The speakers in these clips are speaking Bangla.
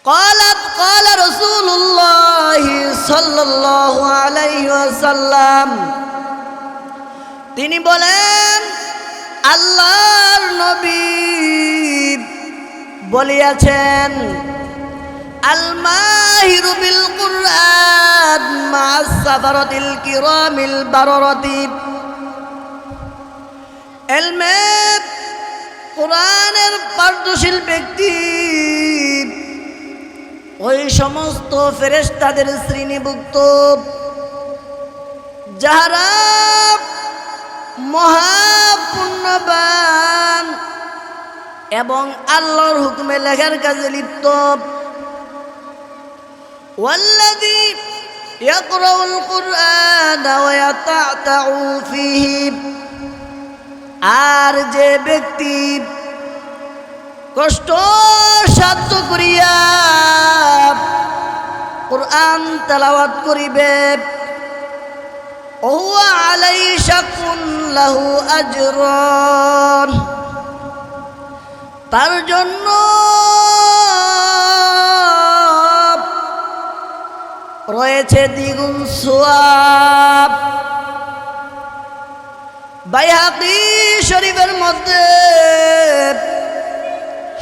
قال رسول الله صلى الله عليه وسلم তিনি বলেন আল্লাহর নবী বলিয়াছেন আল মাহিরু বিল কুরআন মা'আস সাফারাতিল কিরামিল বারারাতি ইলমে কোরআনের পারদর্শী ব্যক্তি ওই সমস্ত ফেরেশতাদের শ্রেণীভুক্ত যারা মহাপুণ্যবান এবং আল্লাহর হুকুমে লেখার কাজে লিপ্ত ওয়াল্লাযী ইয়াকরাউল কুরআন ওয়া ইয়াতা'তাউ ফীহি আর যে ব্যক্তি কষ্ট সাধ্য করিয়া কুরআন তেলাওয়াত করিবে ওয়া আলাইহি শাকুন লাহু আজরান তার জন্য রয়েছে দ্বিগুণ সওয়াব। বাইহাকি শরীফের মধ্যে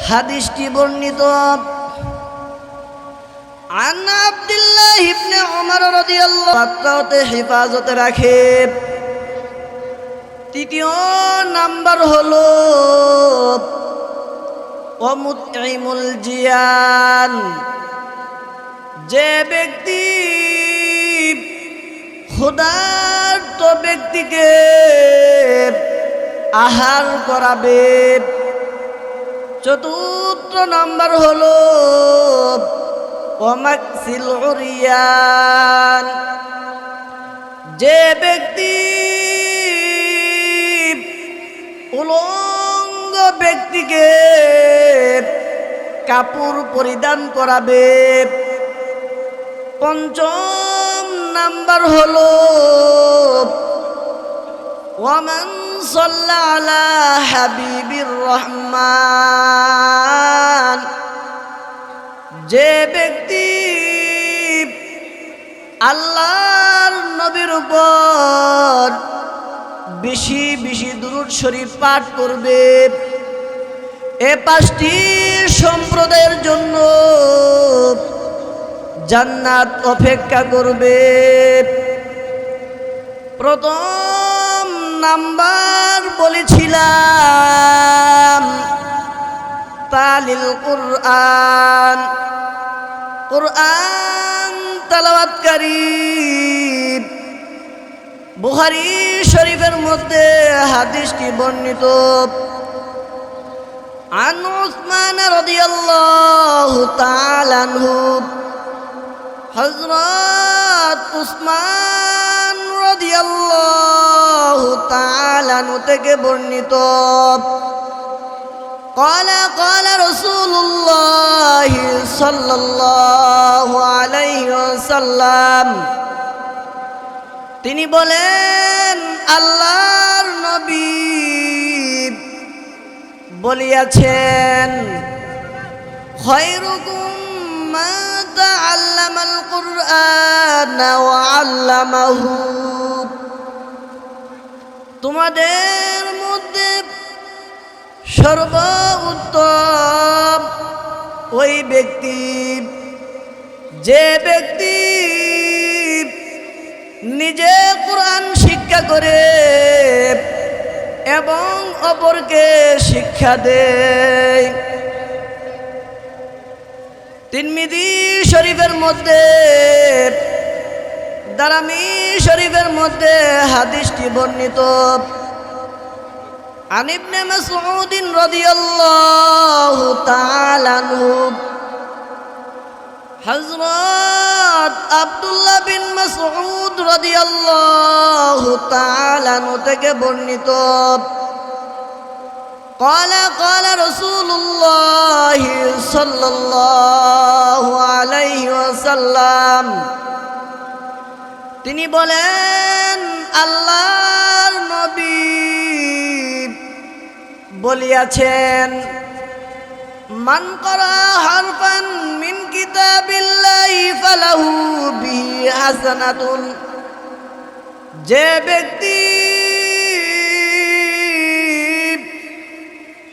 হাদিসটি বর্ণিত আন আব্দুল্লাহ ইবনে উমর রাদিয়াল্লাহু আনহু হেফাজতে রাখে। তৃতীয় নাম্বার হলো ওয়ামুতঈমুল জিয়ান যে ব্যক্তি ক্ষুধার্ত ব্যক্তিকে আহার করাবে। চতুর্থ নাম্বার হলো ওয়ামাকসিল উরিয়ান যে ব্যক্তি উলঙ্গ ব্যক্তিকে কাপড় পরিধান করাবে। পঞ্চম নাম্বার হলো ওয়ামান সাল্লা আলা হাবিবির রহমান যে ব্যক্তি আল্লাহর নবীর উপর বেশি বেশি দুরূদ শরীফ পাঠ করবে এ পাঁচটি সম্প্রদায়ের জন্য জান্নাত অপেক্ষা করবে। প্রথম নাম্বার বলেছিলাম তালিল কুরআন কুরআন তেলাওয়াতকারী। বুখারী শরীফের মধ্যে হাদিসটি বর্ণিত আন উসমান রাদিয়াল্লাহু তাআলা আনহু হযরত উসমান রাদিয়াল্লাহু তাআলা আনহু থেকে বর্ণিত قال رسول الله صلى الله عليه وسلم তিনি বলেন আল্লাহর নবী বলিয়াছেন খায়রুকুম মান তাআল্লামাল কুরআন ওয়া আল্লামাহু তোমাদের মধ্যে সর্বোত্তম ওই ব্যক্তি যে ব্যক্তি নিজে কোরআন শিক্ষা করে এবং অপরকে শিক্ষা দেয়। তিরমিজি শরীফের মধ্যে দারামি শরীফের মধ্যে হাদিসটি বর্ণিত عن ابن مسعود رضي الله تعالى عنه حضرت আব্দুল্লাহ বিন মাসউদ রাদিয়াল্লাহু তাআলা আনহু থেকে বর্ণিত قال رسول الله صلى الله عليه وسلم তিনি বলেন আল্লাহর নবী বলিয়াছেন মান করা হারফান মিন হাসানাতুন, যে ব্যক্তি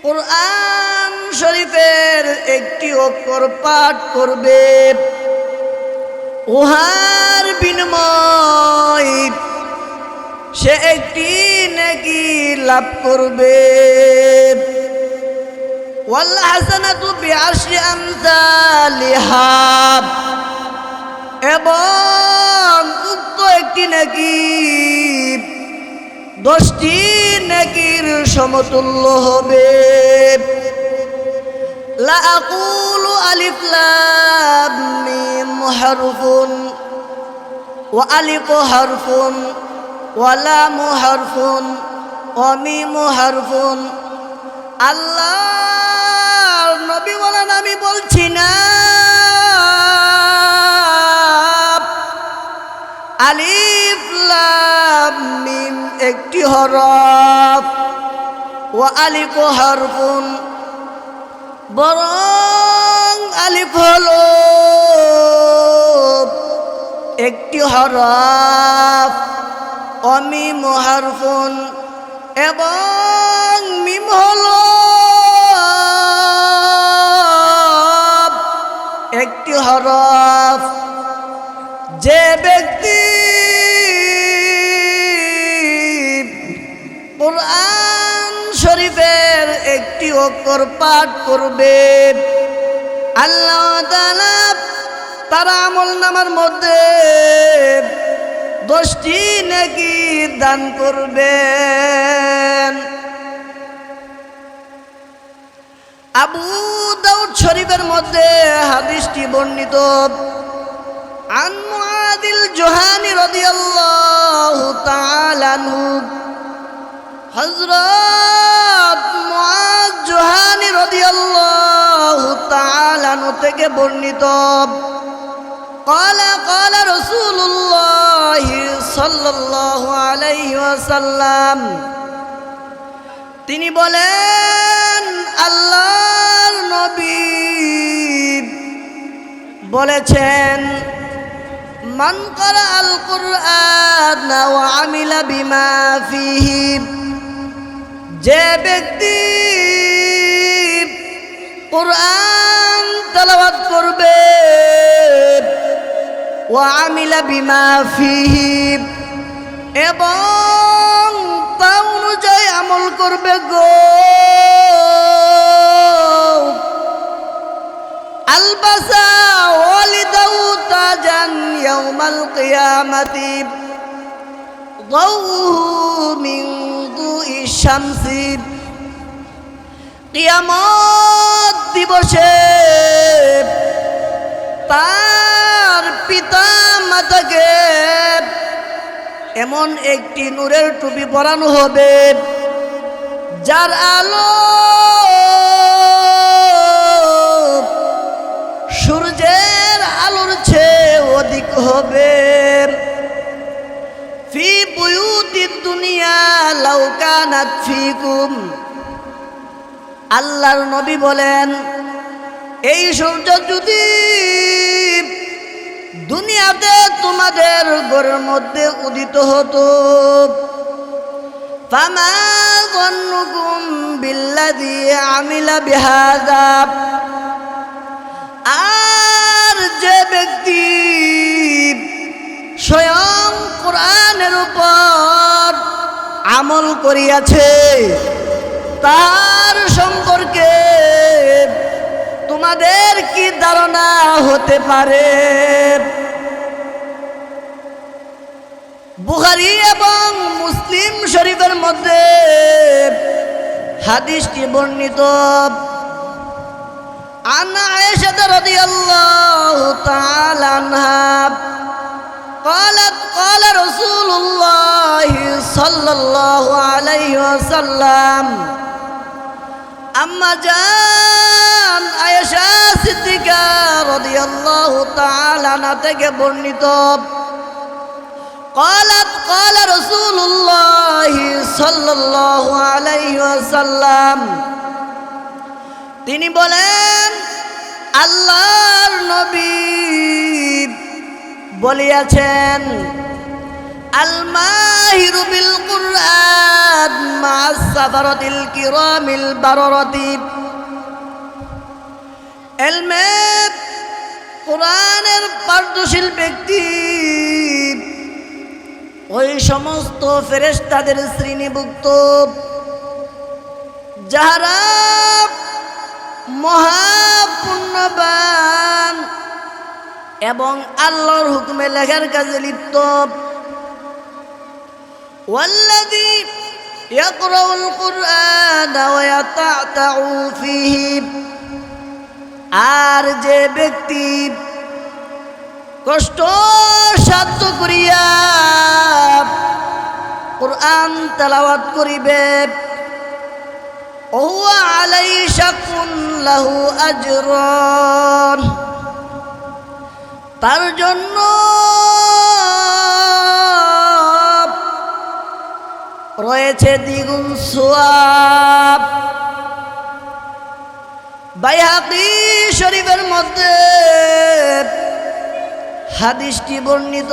কুরআন শরীফের একটি অক্ষর পাঠ করবে, উহার বিনিময় সে একটি নেকি লাভ করবে। ওয়াল হাসানাতু বিআশরি আমসালিহা, এবং উক্ত একটি নেকি 10টি নেকির সমতুল্য হবে। লা আকুলু আলিফ লাম মিম হারফুন ওয়া আলিফু হারফুন ওয়া লামু হারফুন ওয়া মিমু হারফুন। আল্লাহর নবী বলেন, আমি বলছি না আলিফ লাম মিম একটি হরফ, ওয়া আলিফু হারফুন, বরং আলিফ হলো একটি হরফ, ওয়া মিম হারফুন, এবং মিম হলো একটি হরফ। যে ব্যক্তি কুরআন শরীফের একটি অক্ষর পাঠ করবে, আল্লাহ তাআলা তার আমলনামার মধ্যে 10টি নেকি দান করবেন। আবু দাউদ শরীফের মধ্যে হাদিসটি বর্ণিত। আন মুআদিল জুহানি রাদিয়াল্লাহু তাআলা আনহু, হযরত মুআদ জুহানি রাদিয়াল্লাহু তাআলা আনহু থেকে বর্ণিত। قال قال رسول الله صلى الله عليه وسلم, তিনি বলেন, আল্লাহর নবী বলেছেন, মান ক্বারাআল কুরআন ওয়া আমিলা বিমা ফীহি, যে ব্যক্তি কুরআন তেলাওয়াত করবে, ওয়া আমিলা বিমা ফীহি, এবং তা অনুযায়ী আমল করবে গো, আলবাসা ওয়ালিদাহু তাজান ইয়াউমাল কিয়ামাতি দাউহু মিন দুইশ শামসি, কিয়ামত দিবসে তার পিতা মাতাকে এমন একটি নূরের টুপি পরানো হবে, যার আলো সূর্যের আলোর চেয়ে অধিক হবে। ফি বুয়ুতিদ দুনিয়া লাউ কানাত ফিকুম, আল্লাহর নবী বলেন, এই সূর্য যদি দুনিয়াতে তোমাদের ঘরের মধ্যে উদিত হতো, ফামা যন্নুকুম বিল্লাযী আমিলা বিহাযা, আর যে ব্যক্তি স্বয়ং কোরআনের উপর আমল করিয়াছে, তার সম্পর্কে তোমাদের কি ধারণা হতে পারে? বুখারী এবং মুসলিম শরীফের মধ্যে হাদিসটি বর্ণিত। আন আয়েশা রাদিয়াল্লাহু তাআলা আনহা قالت قال رسول الله صلى الله عليه وسلم, আম্মা জান আয়েশা সিদ্দিকা রাদিয়াল্লাহু তাআলা আনহা থেকে বর্ণিত। قالت قال رسول الله صلى الله عليه وسلم, তিনি বলেন, আল্লাহর নবী বলিয়াছেন, আল মাহিরু বিল কুরআন মা'আস সাফারাতিল কিরামিল বারারাতি। ইলমে কোরআনের পারদর্শী ব্যক্তি ওই সমস্ত ফেরেশতাদের শ্রেণীভুক্ত যাহারা মহাপুণ্যবান এবং আল্লাহর হুকুমে লেখার কাজে লিপ্ত। ওয়াল্লাযী ইয়াকরাউল কুরআনা ওয়া ইয়াতা'তাউ ফীহি, আর যে ব্যক্তি কষ্ট সাধ্য করিয়া কুরআন তেলাওয়াত করিবে, ওয়া আলাইহি শাকুন লাহু আজরুন, তার জন্য রয়েছে দ্বিগুণ সওয়াব। বাইহাকি শরীফের মধ্যে হাদিসটি বর্ণিত।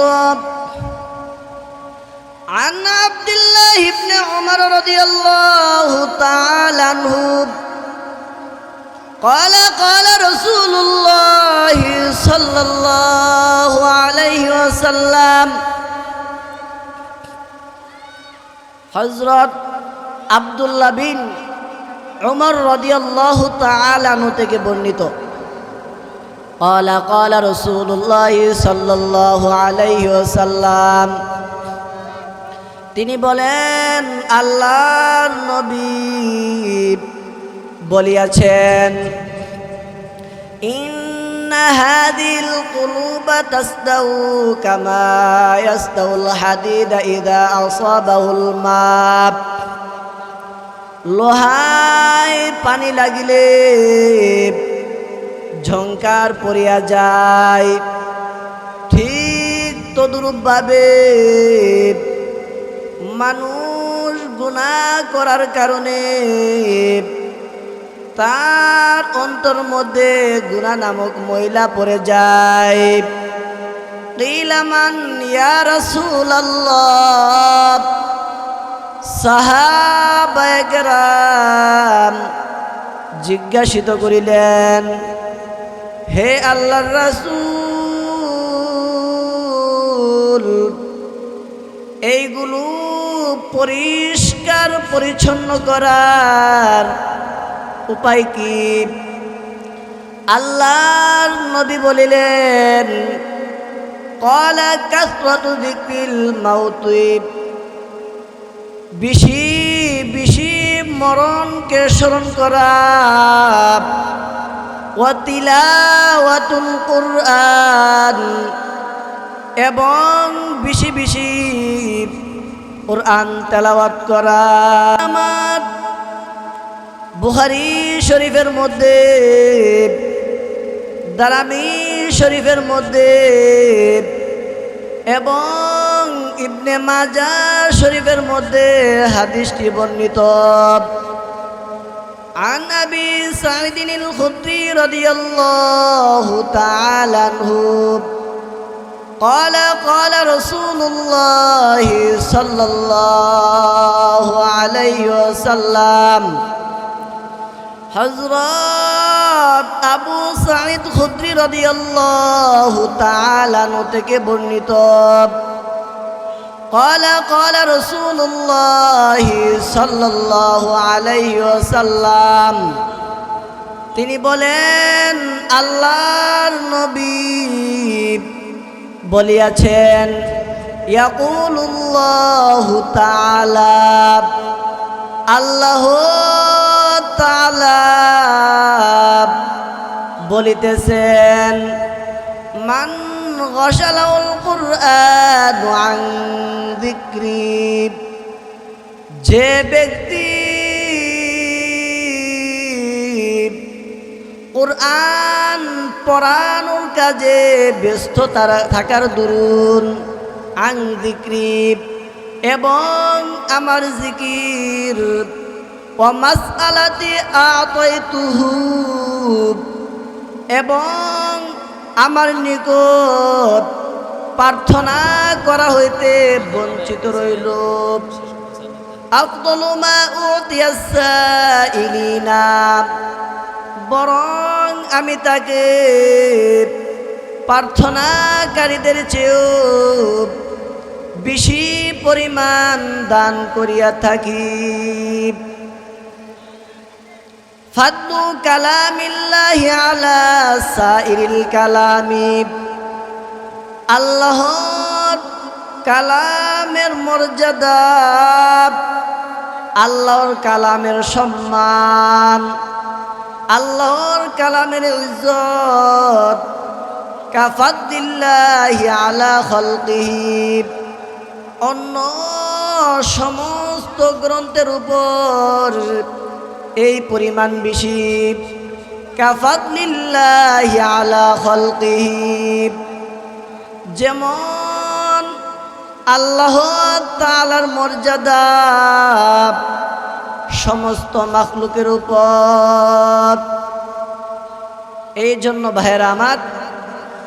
عن عبد الله بن عمر رضي الله تعالى عنه قال قال رسول الله صلى الله عليه وسلم, হযরত আব্দুল্লাহ বিন উমর রাদিয়াল্লাহু তাআলা আনহু থেকে বর্ণিত। قال قال رسول الله صلى الله عليه وسلم, তিনি বলেন, আল্লাহর নবী বলিয়াছেন, ইন্না হাদিল কুলুবা তাসদাউ কামা ইয়াসদাউল হাদিদ ইযা আসাবাহুল মা। লোহায় পানি লাগিলে ঝংকার পড়িয়া যায়, ঠিক তদ্রূপভাবে মানুষ গুনাহ করার কারণে তার অন্তর মধ্যে গুনাহ নামক ময়লা পড়ে যায়। কিলা মান ইয়া রাসূলুল্লাহ, সাহাবায়ে কেরাম জিজ্ঞাসিত করিলেন, হে আল্লাহর রাসূল, এইগুলো পরিষ্কার পরিচ্ছন্ন করার উপায় কি? আল্লাহর নবী বলিলেন, ক্বালা কাসরাতু যিকরিল মাউতি, বেশি বেশি মরণকে স্মরণ করা, ওয়া তিলাওয়াতুল কুরআন, এবং বেশি বেশি কুরআন তেলাওয়াত করা। আমার বুখারী শরীফের মধ্যে, দারামি শরীফের মধ্যে এবং ইবনে মাজাহ শরীফের মধ্যে হাদিসটি বর্ণিত। عن أبي سعيد الخدري رضي الله تعالى عنه قال قال رسول الله صلى الله عليه وسلم, হযরত আবু সাঈদ খুদরি রাদিয়াল্লাহু তাআলা আনহু থেকে বর্ণিত। قال قال رسول الله صلى الله عليه وسلم, তিনি বলেন, আল্লাহর নবী বলিয়াছেন, ইয়াকুলুল্লাহু তাআলা, আল্লাহ তাআলা বলিতেছেন, মান গাশালাউল কুরআন আন যিকরি, যে ব্যক্তি কুরআন পড়ানোর কাজে ব্যস্ত থাকার দরুন, আন যিকরি, এবং আমার জিকির, ওয়া মাসআলাতি আতাইতুহু, এবং আমার নিকট প্রার্থনা করা হইতে বঞ্চিত রইল। আফদলু মা উতিয়াস সাইলিনা, বরং আমি তাকে প্রার্থনাকারীদের চেয়েও বেশি পরিমাণ দান করিয়া থাকি। ফাদলু কালামিল্লাহি আলা সাইরিল কালামি, আল্লাহর কালামের মর্যাদা, আল্লাহর কালামের সম্মান, আল্লাহর কালামের ইজ্জত কাফাদ্দিল্লাহি আলা খালকিহি, অন্য সমস্ত গ্রন্থের উপর এই পরিমাণ বেশি। কাফাদ্দিল্লাহি আলা খালকিহি, যেমন আল্লাহ তাআলার মর্যাদা সমস্ত মাখলুকের উপর। এই জন্য ভাইয়েরা আমার,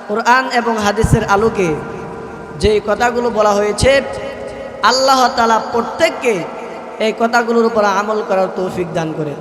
কুরআন এবং হাদিসের আলোকে যে কথাগুলো বলা হয়েছে, আল্লাহ তাআলা প্রত্যেককে এই কথাগুলোর উপর আমল করার তৌফিক দান করেন।